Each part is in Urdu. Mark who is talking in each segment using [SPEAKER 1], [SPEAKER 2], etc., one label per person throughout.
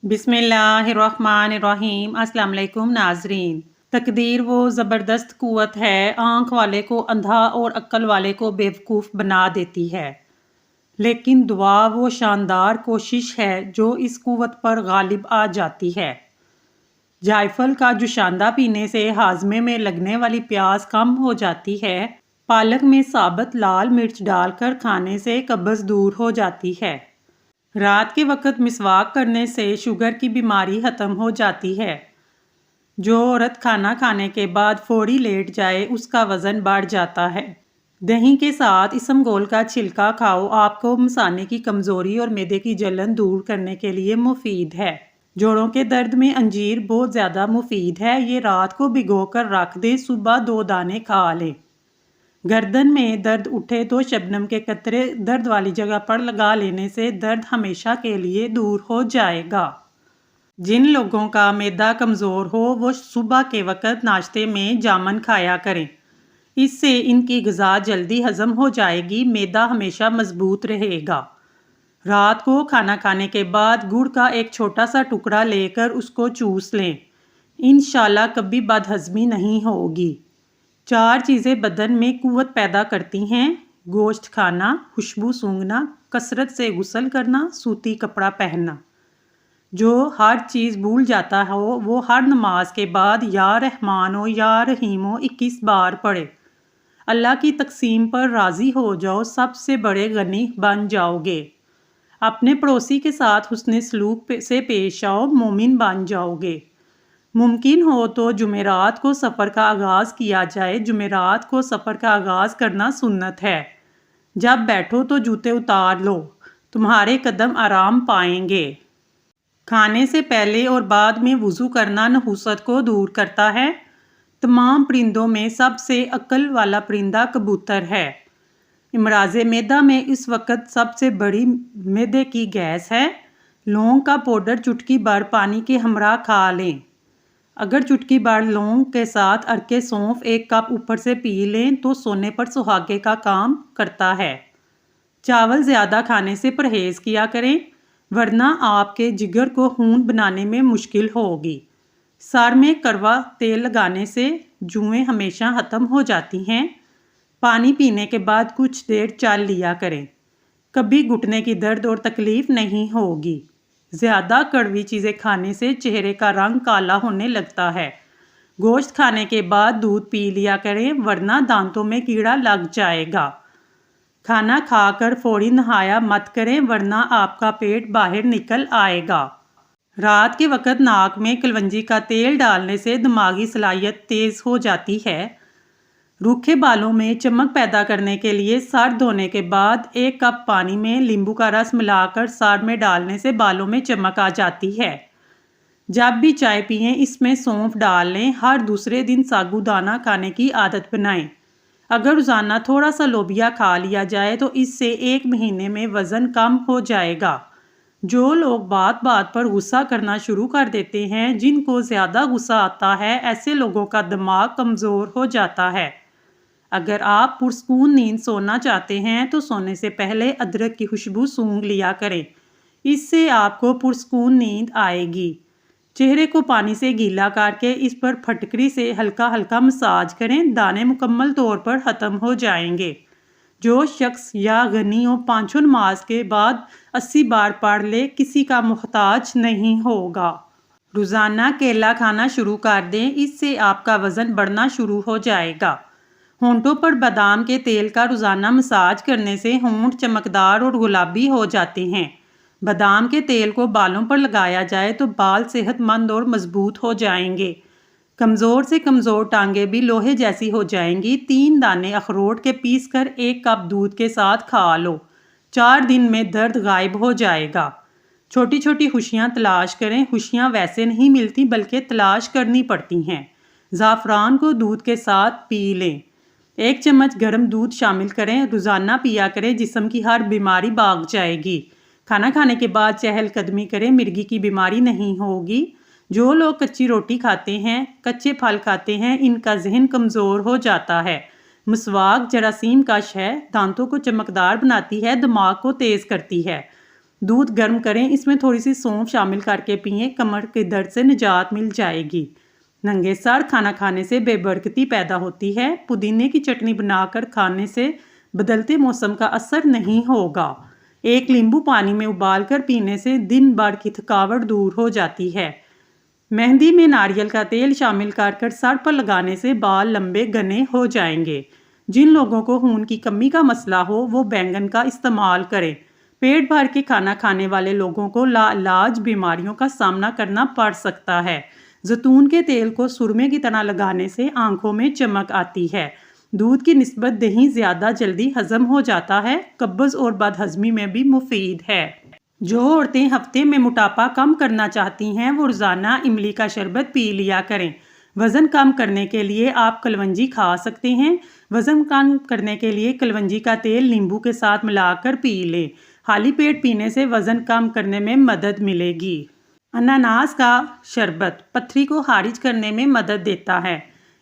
[SPEAKER 1] بسم اللہ الرحمن الرحیم۔ السلام علیکم ناظرین۔ تقدیر وہ زبردست قوت ہے، آنکھ والے کو اندھا اور عقل والے کو بیوقوف بنا دیتی ہے، لیکن دعا وہ شاندار کوشش ہے جو اس قوت پر غالب آ جاتی ہے۔ جائفل کا جوشاندہ پینے سے ہاضمے میں لگنے والی پیاس کم ہو جاتی ہے۔ پالک میں ثابت لال مرچ ڈال کر کھانے سے قبض دور ہو جاتی ہے۔ رات کے وقت مسواک کرنے سے شوگر کی بیماری ختم ہو جاتی ہے۔ جو عورت کھانا کھانے کے بعد فوری لیٹ جائے اس کا وزن بڑھ جاتا ہے۔ دہی کے ساتھ اسمگول کا چھلکا کھاؤ، آپ کو مثانے کی کمزوری اور معدے کی جلن دور کرنے کے لیے مفید ہے۔ جوڑوں کے درد میں انجیر بہت زیادہ مفید ہے، یہ رات کو بھگو کر رکھ دیں، صبح 2 دانے کھا لیں۔ گردن میں درد اٹھے تو شبنم کے قطرے درد والی جگہ پر لگا لینے سے درد ہمیشہ کے لیے دور ہو جائے گا۔ جن لوگوں کا معدہ کمزور ہو وہ صبح کے وقت ناشتے میں جامن کھایا کریں، اس سے ان کی غذا جلدی ہضم ہو جائے گی، معدہ ہمیشہ مضبوط رہے گا۔ رات کو کھانا کھانے کے بعد گڑ کا ایک چھوٹا سا ٹکڑا لے کر اس کو چوس لیں، انشاءاللہ کبھی بد ہضمی نہیں ہوگی۔ 4 چیزیں بدن میں قوت پیدا کرتی ہیں: گوشت کھانا، خوشبو سونگھنا، کثرت سے غسل کرنا، سوتی کپڑا پہننا۔ جو ہر چیز بھول جاتا ہو وہ ہر نماز کے بعد یا رحمان و یا رحیم 21 بار پڑھے۔ اللہ کی تقسیم پر راضی ہو جاؤ، سب سے بڑے غنی بن جاؤ گے۔ اپنے پڑوسی کے ساتھ حسن سلوک سے پیش آؤ، مومن بن جاؤ گے۔ ممکن ہو تو جمعرات کو سفر کا آغاز کیا جائے، جمعرات کو سفر کا آغاز کرنا سنت ہے۔ جب بیٹھو تو جوتے اتار لو، تمہارے قدم آرام پائیں گے۔ کھانے سے پہلے اور بعد میں وضو کرنا نحوست کو دور کرتا ہے۔ تمام پرندوں میں سب سے عقل والا پرندہ کبوتر ہے۔ امراض معدہ میں اس وقت سب سے بڑی معدے کی گیس ہے۔ لونگ کا پاؤڈر چٹکی بھر پانی کے ہمراہ کھا لیں۔ اگر چٹکی بھر لونگ کے ساتھ عرق سونف 1 کپ اوپر سے پی لیں تو سونے پر سہاگے کا کام کرتا ہے۔ چاول زیادہ کھانے سے پرہیز کیا کریں، ورنہ آپ کے جگر کو خون بنانے میں مشکل ہوگی۔ سر میں کڑوا تیل لگانے سے جوئیں ہمیشہ ختم ہو جاتی ہیں۔ پانی پینے کے بعد کچھ دیر چل لیا کریں، کبھی گھٹنے کی درد اور تکلیف نہیں ہوگی۔ زیادہ کڑوی چیزیں کھانے سے چہرے کا رنگ کالا ہونے لگتا ہے۔ گوشت کھانے کے بعد دودھ پی لیا کریں، ورنہ دانتوں میں کیڑا لگ جائے گا۔ کھانا کھا کر فوری نہایا مت کریں، ورنہ آپ کا پیٹ باہر نکل آئے گا۔ رات کے وقت ناک میں کلونجی کا تیل ڈالنے سے دماغی صلاحیت تیز ہو جاتی ہے۔ روکھے بالوں میں چمک پیدا کرنے کے لیے سر دھونے کے بعد 1 کپ پانی میں لیمبو کا رس ملا کر سر میں ڈالنے سے بالوں میں چمک آ جاتی ہے۔ جب بھی چائے پئیں اس میں سونف ڈال لیں، ہر دوسرے دن ساگو دانہ کھانے کی عادت بنائیں۔ اگر روزانہ تھوڑا سا لوبیا کھا لیا جائے تو اس سے 1 مہینے میں وزن کم ہو جائے گا۔ جو لوگ بات بات پر غصہ کرنا شروع کر دیتے ہیں، جن کو زیادہ غصہ آتا ہے، ایسے لوگوں کا دماغ کمزور ہو جاتا ہے۔ اگر آپ پرسکون نیند سونا چاہتے ہیں تو سونے سے پہلے ادرک کی خوشبو سونگھ لیا کریں، اس سے آپ کو پرسکون نیند آئے گی۔ چہرے کو پانی سے گیلا کر کے اس پر پھٹکری سے ہلکا ہلکا مساج کریں، دانے مکمل طور پر ختم ہو جائیں گے۔ جو شخص یا غنی 5 نماز کے بعد 80 بار پڑھ لے، کسی کا محتاج نہیں ہوگا۔ روزانہ کیلا کھانا شروع کر دیں، اس سے آپ کا وزن بڑھنا شروع ہو جائے گا۔ ہونٹوں پر بادام کے تیل کا روزانہ مساج کرنے سے ہونٹ چمکدار اور گلابی ہو جاتے ہیں۔ بادام کے تیل کو بالوں پر لگایا جائے تو بال صحت مند اور مضبوط ہو جائیں گے۔ کمزور سے کمزور ٹانگیں بھی لوہے جیسی ہو جائیں گی۔ 3 دانے اخروٹ کے پیس کر 1 کپ دودھ کے ساتھ کھا لو، 4 دن میں درد غائب ہو جائے گا۔ چھوٹی چھوٹی خوشیاں تلاش کریں، خوشیاں ویسے نہیں ملتی بلکہ تلاش کرنی پڑتی ہیں۔ زعفران کو دودھ کے ساتھ پی لیں، 1 چمچ گرم دودھ شامل کریں، روزانہ پیا کریں، جسم کی ہر بیماری بھاگ جائے گی۔ کھانا کھانے کے بعد چہل قدمی کریں، مرگی کی بیماری نہیں ہوگی۔ جو لوگ کچی روٹی کھاتے ہیں، کچے پھل کھاتے ہیں، ان کا ذہن کمزور ہو جاتا ہے۔ مسواک جراثیم کش ہے، دانتوں کو چمکدار بناتی ہے، دماغ کو تیز کرتی ہے۔ دودھ گرم کریں، اس میں تھوڑی سی سونف شامل کر کے پئیں، کمر کے درد سے نجات مل جائے گی۔ ننگے سر کھانا کھانے سے بے برکتی پیدا ہوتی ہے۔ پودینے کی چٹنی بنا کر کھانے سے بدلتے موسم کا اثر نہیں ہوگا۔ ایک لیمبو پانی میں ابال کر پینے سے دن بھر کی تھکاوٹ دور ہو جاتی ہے۔ مہندی میں ناریل کا تیل شامل کر سر پر لگانے سے بال لمبے گھنے ہو جائیں گے۔ جن لوگوں کو خون کی کمی کا مسئلہ ہو وہ بینگن کا استعمال کریں۔ پیٹ بھر کے کھانا کھانے والے لوگوں کو لاعلاج بیماریوں کا سامنا کرنا پڑ سکتا ہے۔ زیتون کے تیل کو سرمے کی طرح لگانے سے آنکھوں میں چمک آتی ہے۔ دودھ کی نسبت دہی زیادہ جلدی ہضم ہو جاتا ہے، قبض اور بد ہضمی میں بھی مفید ہے۔ جو عورتیں ہفتے میں موٹاپا کم کرنا چاہتی ہیں وہ روزانہ املی کا شربت پی لیا کریں۔ وزن کم کرنے کے لیے آپ کلونجی کھا سکتے ہیں۔ وزن کم کرنے کے لیے کلونجی کا تیل لیمبو کے ساتھ ملا کر پی لیں۔ خالی پیٹ پینے سے وزن کم کرنے میں مدد ملے گی۔ اناناس کا شربت پتھری کو خارج کرنے میں مدد دیتا ہے۔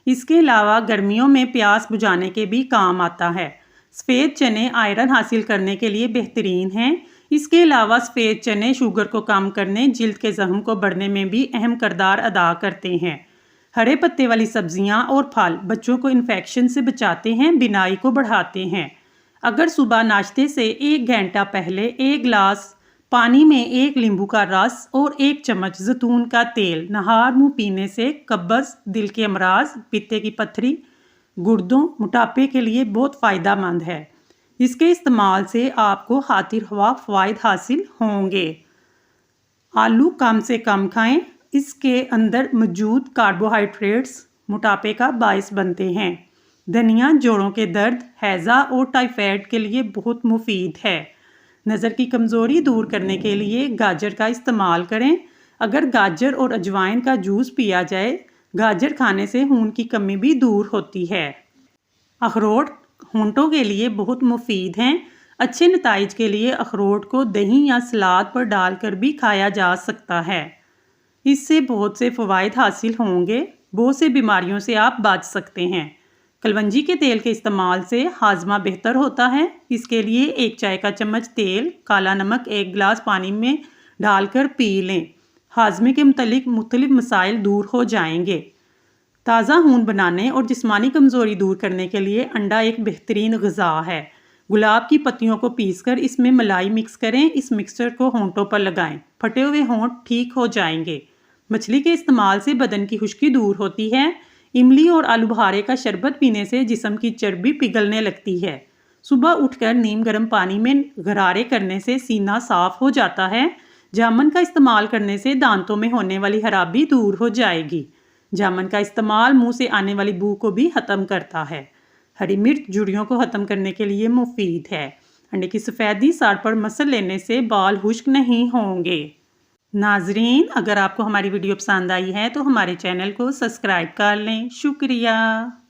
[SPEAKER 1] اس کے علاوہ گرمیوں میں پیاس بجھانے کے بھی کام آتا ہے۔ سفید چنے آئرن حاصل کرنے کے لیے بہترین ہیں۔ اس کے علاوہ سفید چنے شوگر کو کم کرنے، جلد کے زخم کو بڑھنے میں بھی اہم کردار ادا کرتے ہیں۔ ہرے پتے والی سبزیاں اور پھل بچوں کو انفیکشن سے بچاتے ہیں، بینائی کو بڑھاتے ہیں۔ اگر صبح ناشتے سے 1 گھنٹہ پہلے 1 گلاس پانی میں 1 لیمبو کا رس اور 1 چمچ زیتون کا تیل نہار منہ پینے سے قبض، دل کے امراض، پتے کی پتھری، گردوں، موٹاپے کے لیے بہت فائدہ مند ہے۔ اس کے استعمال سے آپ کو خاطر خواہ فوائد حاصل ہوں گے۔ آلو کم سے کم کھائیں۔ اس کے اندر موجود کاربوہائیڈریٹس موٹاپے کا باعث بنتے ہیں۔ دھنیا جوڑوں کے درد، ہیضہ اور ٹائفائڈ کے لیے بہت مفید ہے۔ نظر کی کمزوری دور کرنے کے لیے گاجر کا استعمال کریں۔ اگر گاجر اور اجوائن کا جوس پیا جائے، گاجر کھانے سے خون کی کمی بھی دور ہوتی ہے۔ اخروٹ ہونٹوں کے لیے بہت مفید ہیں۔ اچھے نتائج کے لیے اخروٹ کو دہی یا سلاد پر ڈال کر بھی کھایا جا سکتا ہے۔ اس سے بہت سے فوائد حاصل ہوں گے۔ بہت سے بیماریوں سے آپ بچ سکتے ہیں۔ کلونجی کے تیل کے استعمال سے ہاضمہ بہتر ہوتا ہے۔ اس کے لیے 1 چائے کا چمچ تیل، کالا نمک 1 گلاس پانی میں ڈال کر پی لیں۔ ہاضمے کے مختلف مسائل دور ہو جائیں گے۔ تازہ خون بنانے اور جسمانی کمزوری دور کرنے کے لیے انڈا ایک بہترین غذا ہے۔ گلاب کی پتیوں کو پیس کر اس میں ملائی مکس کریں۔ اس مکسچر کو ہونٹوں پر لگائیں، پھٹے ہوئے ہونٹ ٹھیک ہو جائیں گے۔ مچھلی کے استعمال سے بدن کی خشکی دور ہوتی ہے۔ املی اور آلو بخارے کا شربت پینے سے جسم کی چربی پگھلنے لگتی ہے۔ صبح اٹھ کر نیم گرم پانی میں غرارے کرنے سے سینہ صاف ہو جاتا ہے۔ جامن کا استعمال کرنے سے دانتوں میں ہونے والی خرابی دور ہو جائے گی۔ جامن کا استعمال منہ سے آنے والی بو کو بھی ختم کرتا ہے۔ ہری مرچ جھریوں کو ختم کرنے کے لیے مفید ہے۔ انڈے کی سفیدی سر پر مسل لینے سے بال خشک نہیں ہوں گے۔ ناظرین، اگر آپ کو ہماری ویڈیو پسند آئی ہے تو ہمارے چینل کو سبسکرائب کر لیں۔ شکریہ۔